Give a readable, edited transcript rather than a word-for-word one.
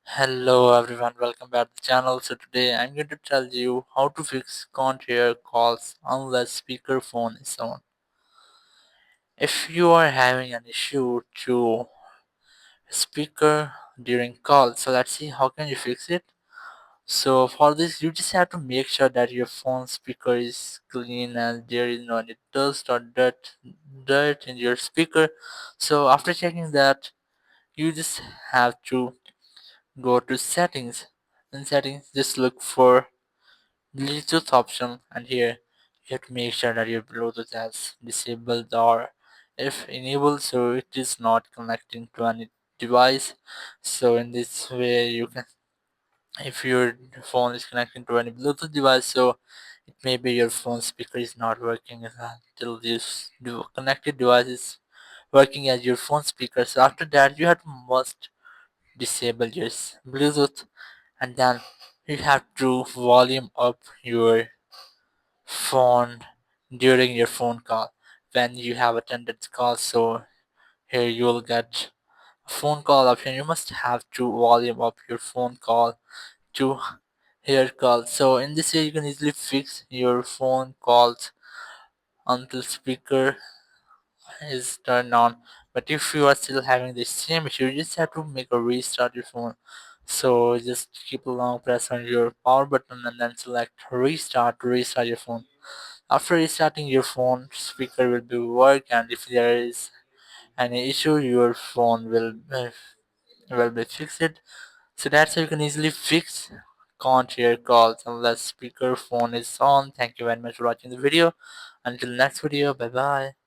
Hello everyone, welcome back to the channel. So today I'm going to tell you how to fix can't hear calls unless speakerphone is on. If you are having an issue to speaker during calls, so let's see how can you fix it. So for this you just have to make sure that your phone speaker is clean and there is no any dust or dirt in your speaker. So after checking that, you just have to go to settings. In settings just look for Bluetooth option, and here you have to make sure that your Bluetooth has disabled or if enabled, so it is not connecting to any device. So in this way you can, if your phone is connecting to any Bluetooth device, so it may be your phone speaker is not working until this connected device is working as your phone speaker. So after that you have to must disable your Bluetooth, and then you have to volume up your phone during your phone call when you have attended the call. So here you will get a phone call option. You must have to volume up your phone call to hear calls. So in this way you can easily fix your phone calls until speaker is turned on. But if you are still having the same issue, you just have to make a restart your phone. So just keep a long press on your power button and then select restart to restart your phone. After restarting your phone, speaker will be work, and if there is any issue, your phone will be fixed. So that's how you can easily fix can't hear calls unless speaker phone is on. Thank you very much for watching the video. Until next video, bye bye.